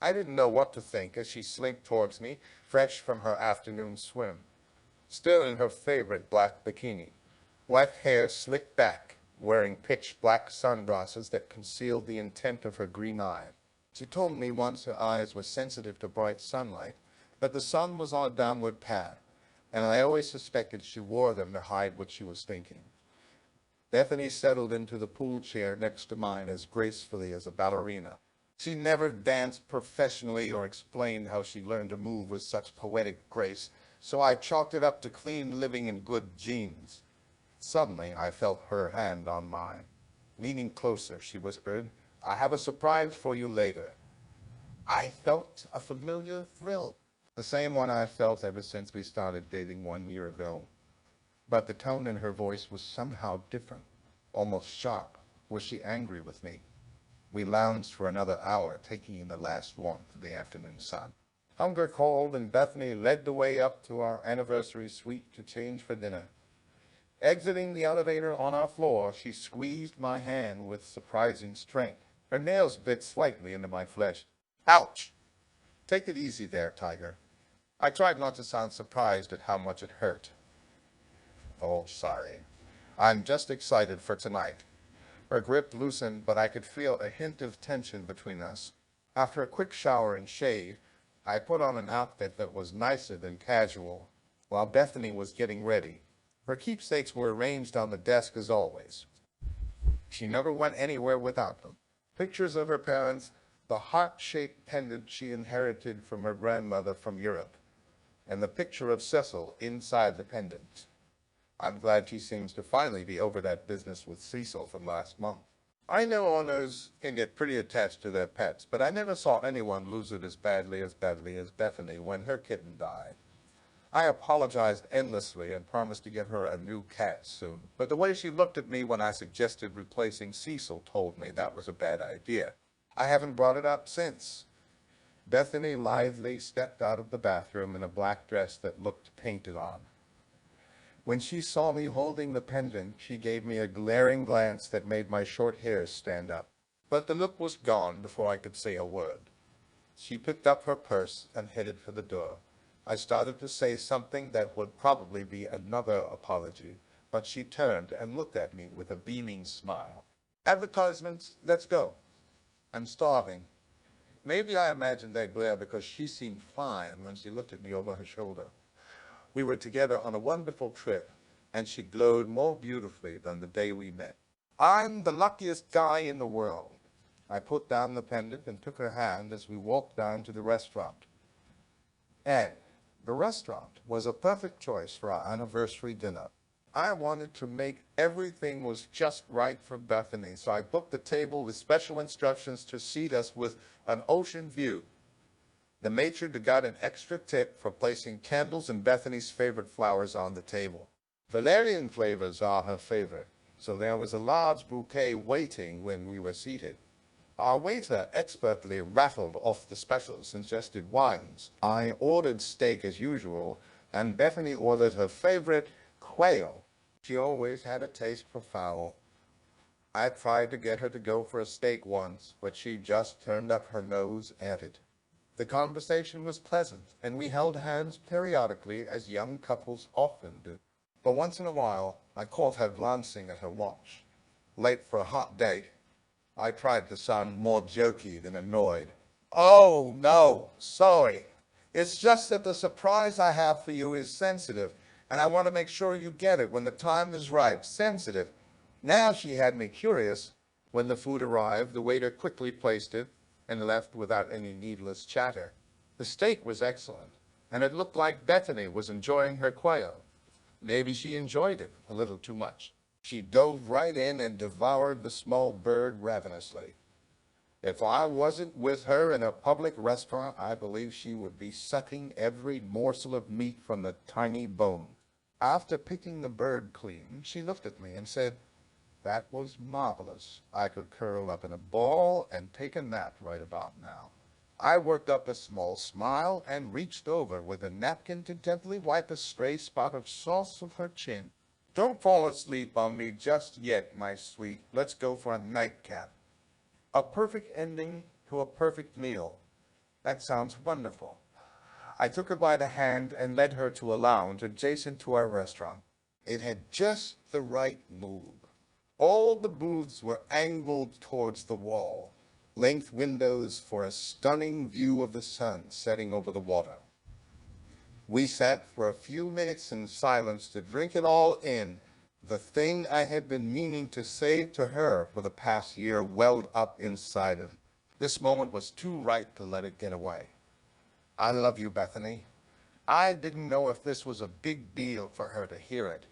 I didn't know what to think as she slinked towards me, fresh from her afternoon swim, still in her favorite black bikini, wet hair slicked back, wearing pitch-black sunglasses that concealed the intent of her green eye. She told me once her eyes were sensitive to bright sunlight, but the sun was on a downward path, and I always suspected she wore them to hide what she was thinking. Bethany settled into the pool chair next to mine as gracefully as a ballerina. She never danced professionally or explained how she learned to move with such poetic grace, so I chalked it up to clean living and good genes. Suddenly, I felt her hand on mine. Leaning closer, she whispered, "I have a surprise for you later." I felt a familiar thrill, the same one I felt ever since we started dating 1 year ago. But the tone in her voice was somehow different, almost sharp. Was she angry with me? We lounged for another hour, taking in the last warmth of the afternoon sun. Hunger called, and Bethany led the way up to our anniversary suite to change for dinner. Exiting the elevator on our floor, she squeezed my hand with surprising strength. Her nails bit slightly into my flesh. Ouch! Take it easy there, Tiger. I tried not to sound surprised at how much it hurt. Oh, sorry. I'm just excited for tonight. Her grip loosened, but I could feel a hint of tension between us. After a quick shower and shave, I put on an outfit that was nicer than casual, while Bethany was getting ready. Her keepsakes were arranged on the desk as always. She never went anywhere without them. Pictures of her parents, the heart-shaped pendant she inherited from her grandmother from Europe, and the picture of Cecil inside the pendant. I'm glad she seems to finally be over that business with Cecil from last month. I know owners can get pretty attached to their pets, but I never saw anyone lose it as badly as Bethany when her kitten died. I apologized endlessly and promised to get her a new cat soon, but the way she looked at me when I suggested replacing Cecil told me that was a bad idea. I haven't brought it up since. Bethany lithely stepped out of the bathroom in a black dress that looked painted on. When she saw me holding the pendant, she gave me a glaring glance that made my short hair stand up. But the look was gone before I could say a word. She picked up her purse and headed for the door. I started to say something that would probably be another apology, but she turned and looked at me with a beaming smile. "Advertisements, let's go. I'm starving." Maybe I imagined that glare because she seemed fine when she looked at me over her shoulder. We were together on a wonderful trip, and she glowed more beautifully than the day we met. I'm the luckiest guy in the world. I put down the pendant and took her hand as we walked down to the restaurant. And the restaurant was a perfect choice for our anniversary dinner. I wanted to make everything was just right for Bethany, so I booked the table with special instructions to seat us with an ocean view. The matron got an extra tip for placing candles and Bethany's favorite flowers on the table. Valerian flavors are her favorite, so there was a large bouquet waiting when we were seated. Our waiter expertly rattled off the specials and suggested wines. I ordered steak as usual, and Bethany ordered her favorite, quail. She always had a taste for fowl. I tried to get her to go for a steak once, but she just turned up her nose at it. The conversation was pleasant, and we held hands periodically as young couples often do. But once in a while, I caught her glancing at her watch. Late for a hot date. I tried to sound more jokey than annoyed. "Oh, no, sorry. It's just that the surprise I have for you is sensitive, and I want to make sure you get it when the time is right. Sensitive." Now she had me curious. When the food arrived, the waiter quickly placed it and left without any needless chatter. The steak was excellent, and it looked like Bethany was enjoying her quail. Maybe she enjoyed it a little too much. She dove right in and devoured the small bird ravenously. If I wasn't with her in a public restaurant, I believe she would be sucking every morsel of meat from the tiny bone. After picking the bird clean, she looked at me and said, "That was marvelous. I could curl up in a ball and take a nap right about now." I worked up a small smile and reached over with a napkin to gently wipe a stray spot of sauce off her chin. "Don't fall asleep on me just yet, my sweet. Let's go for a nightcap." A perfect ending to a perfect meal. That sounds wonderful. I took her by the hand and led her to a lounge adjacent to our restaurant. It had just the right move. All the booths were angled towards the wall, length windows for a stunning view of the sun setting over the water. We sat for a few minutes in silence to drink it all in. The thing I had been meaning to say to her for the past year welled up inside of me. This moment was too right to let it get away. I love you, Bethany. I didn't know if this was a big deal for her to hear it.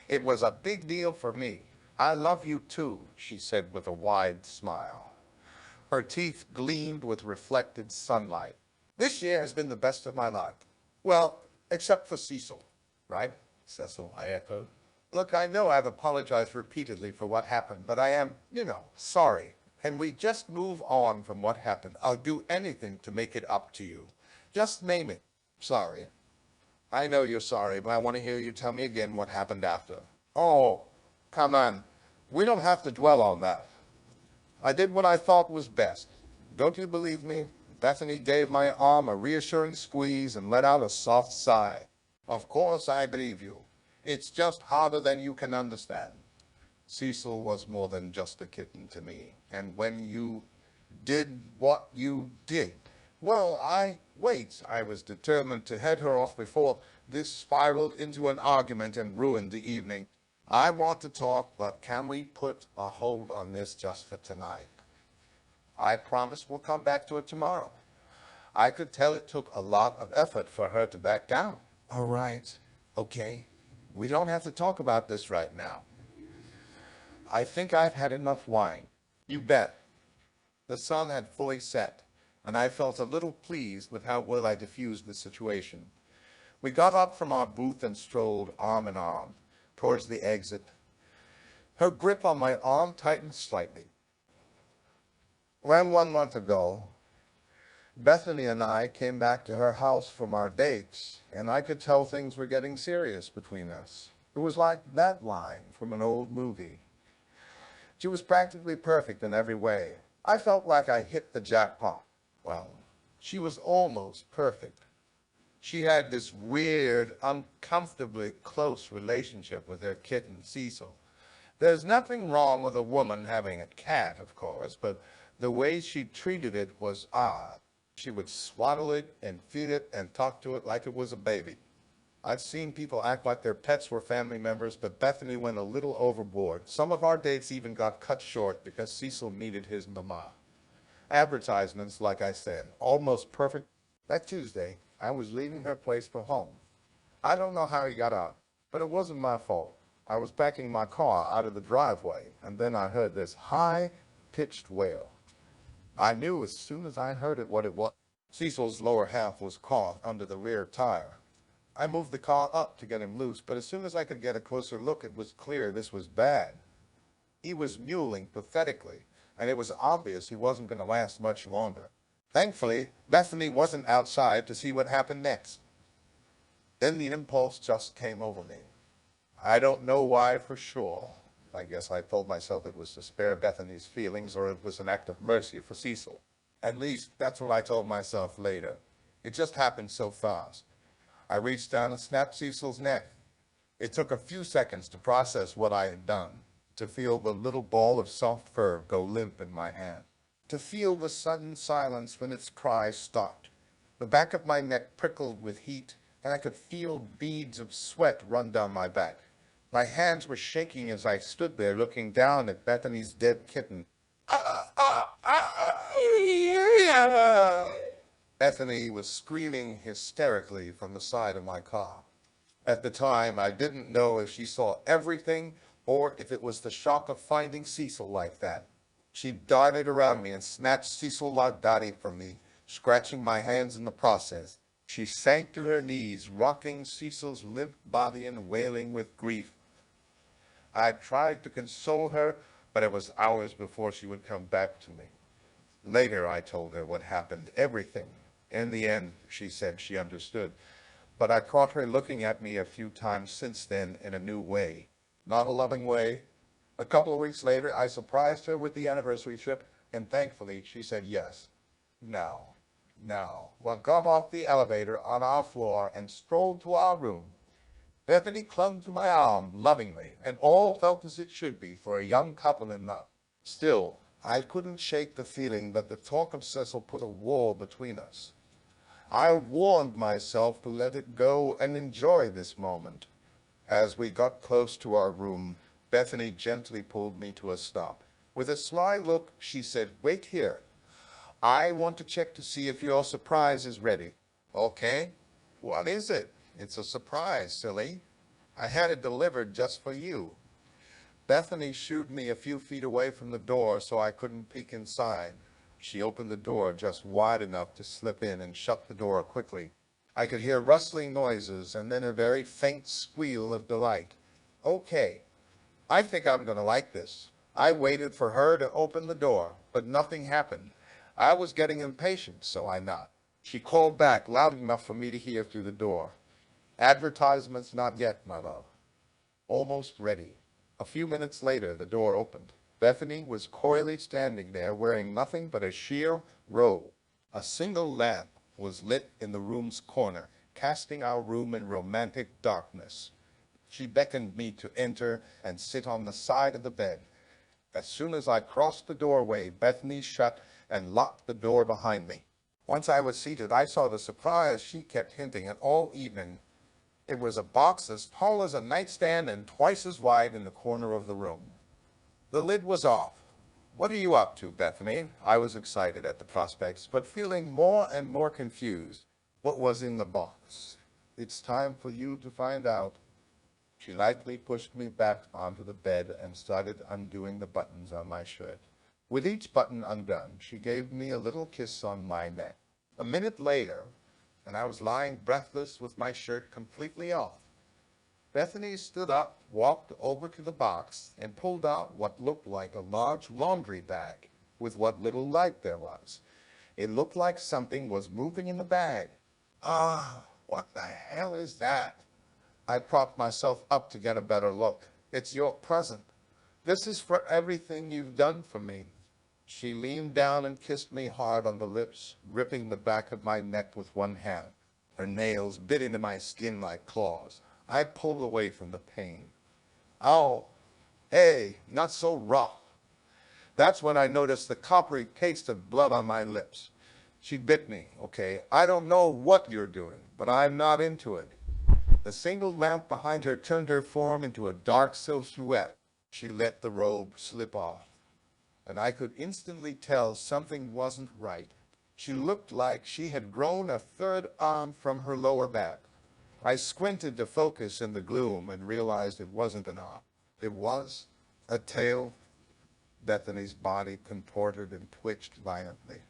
It was a big deal for me. I love you too, she said with a wide smile. Her teeth gleamed with reflected sunlight. This year has been the best of my life. Well, except for Cecil, right? Cecil, I echoed. Look, I know I've apologized repeatedly for what happened, but I am, sorry. Can we just move on from what happened? I'll do anything to make it up to you. Just name it. Sorry. I know you're sorry, but I want to hear you tell me again what happened after. Oh, come on. We don't have to dwell on that. I did what I thought was best. Don't you believe me? Bethany gave my arm a reassuring squeeze and let out a soft sigh. Of course I believe you. It's just harder than you can understand. Cecil was more than just a kitten to me. And when you did what you did, well, I was determined to head her off before this spiraled into an argument and ruined the evening. I want to talk, but can we put a hold on this just for tonight? I promise we'll come back to it tomorrow. I could tell it took a lot of effort for her to back down. All right, okay. We don't have to talk about this right now. I think I've had enough wine. You bet. The sun had fully set, and I felt a little pleased with how well I diffused the situation. We got up from our booth and strolled arm in arm towards the exit. Her grip on my arm tightened slightly. When 1 month ago, Bethany and I came back to her house from our dates, and I could tell things were getting serious between us. It was like that line from an old movie. She was practically perfect in every way. I felt like I hit the jackpot. Well, she was almost perfect. She had this weird, uncomfortably close relationship with her kitten, Cecil. There's nothing wrong with a woman having a cat, of course, but the way she treated it was odd. She would swaddle it and feed it and talk to it like it was a baby. I've seen people act like their pets were family members, but Bethany went a little overboard. Some of our dates even got cut short because Cecil needed his mama. Advertisements, like I said, almost perfect. That Tuesday, I was leaving her place for home. I don't know how he got out, but it wasn't my fault. I was backing my car out of the driveway, and then I heard this high-pitched wail. I knew as soon as I heard it what it was. Cecil's lower half was caught under the rear tire. I moved the car up to get him loose, but as soon as I could get a closer look, it was clear this was bad. He was mewling pathetically, and it was obvious he wasn't going to last much longer. Thankfully, Bethany wasn't outside to see what happened next. Then the impulse just came over me. I don't know why for sure. I guess I told myself it was to spare Bethany's feelings, or it was an act of mercy for Cecil. At least, that's what I told myself later. It just happened so fast. I reached down and snapped Cecil's neck. It took a few seconds to process what I had done, to feel the little ball of soft fur go limp in my hand, to feel the sudden silence when its cries stopped. The back of my neck prickled with heat, and I could feel beads of sweat run down my back. My hands were shaking as I stood there looking down at Bethany's dead kitten. Bethany was screaming hysterically from the side of my car. At the time, I didn't know if she saw everything or if it was the shock of finding Cecil like that. She darted around me and snatched Cecil Laudati from me, scratching my hands in the process. She sank to her knees, rocking Cecil's limp body and wailing with grief. I tried to console her, but it was hours before she would come back to me. Later, I told her what happened, everything. In the end, she said she understood. But I caught her looking at me a few times since then in a new way. Not a loving way. A couple of weeks later, I surprised her with the anniversary trip, and thankfully, she said yes. Now, Now, we got off the elevator on our floor and strolled to our room. Bethany clung to my arm lovingly, and all felt as it should be for a young couple in love. Still, I couldn't shake the feeling that the talk of Cecil put a wall between us. I warned myself to let it go and enjoy this moment. As we got close to our room, Bethany gently pulled me to a stop. With a sly look, she said, "Wait here. I want to check to see if your surprise is ready." "Okay. What is it?" "It's a surprise, silly. I had it delivered just for you." Bethany shooed me a few feet away from the door so I couldn't peek inside. She opened the door just wide enough to slip in and shut the door quickly. I could hear rustling noises and then a very faint squeal of delight. "Okay, I think I'm going to like this." I waited for her to open the door, but nothing happened. I was getting impatient, so I knocked. She called back loud enough for me to hear through the door. "Advertisements not yet, my love." "Almost ready." A few minutes later, the door opened. Bethany was coyly standing there wearing nothing but a sheer robe. A single lamp was lit in the room's corner, casting our room in romantic darkness. She beckoned me to enter and sit on the side of the bed. As soon as I crossed the doorway, Bethany shut and locked the door behind me. Once I was seated, I saw the surprise she kept hinting at all evening. It was a box as tall as a nightstand and twice as wide in the corner of the room. The lid was off. "What are you up to, Bethany?" I was excited at the prospects, but feeling more and more confused. "What was in the box?" "It's time for you to find out." She lightly pushed me back onto the bed and started undoing the buttons on my shirt. With each button undone, she gave me a little kiss on my neck. A minute later, and I was lying breathless with my shirt completely off. Bethany stood up, walked over to the box, and pulled out what looked like a large laundry bag with what little light there was. It looked like something was moving in the bag. "Ah, what the hell is that?" I propped myself up to get a better look. "It's your present. This is for everything you've done for me." She leaned down and kissed me hard on the lips, gripping the back of my neck with one hand. Her nails bit into my skin like claws. I pulled away from the pain. "Oh, hey, not so rough." That's when I noticed the coppery taste of blood on my lips. She bit me. "Okay, I don't know what you're doing, but I'm not into it." The single lamp behind her turned her form into a dark silhouette. She let the robe slip off, and I could instantly tell something wasn't right. She looked like she had grown a third arm from her lower back. I squinted to focus in the gloom and realized it wasn't an arm. It was a tail. Bethany's body contorted and twitched violently.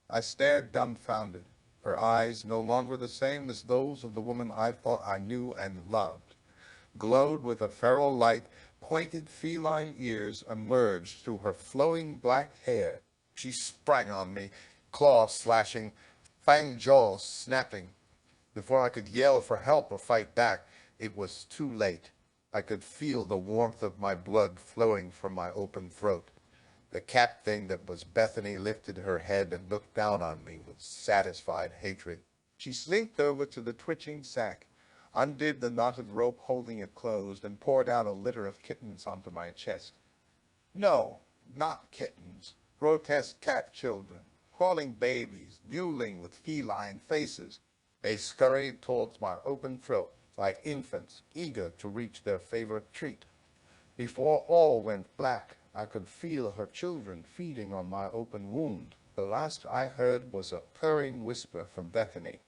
I stared dumbfounded. Her eyes, no longer the same as those of the woman I thought I knew and loved, glowed with a feral light. Pointed feline ears emerged through her flowing black hair. She sprang on me, claws slashing, fanged jaws snapping. Before I could yell for help or fight back, it was too late. I could feel the warmth of my blood flowing from my open throat. The cat thing that was Bethany lifted her head and looked down on me with satisfied hatred. She slinked over to the twitching sack, undid the knotted rope holding it closed, and poured out a litter of kittens onto my chest. No, not kittens. Grotesque cat children, crawling babies, mewling with feline faces. They scurried towards my open throat, like infants eager to reach their favorite treat. Before all went black, I could feel her children feeding on my open wound. The last I heard was a purring whisper from Bethany.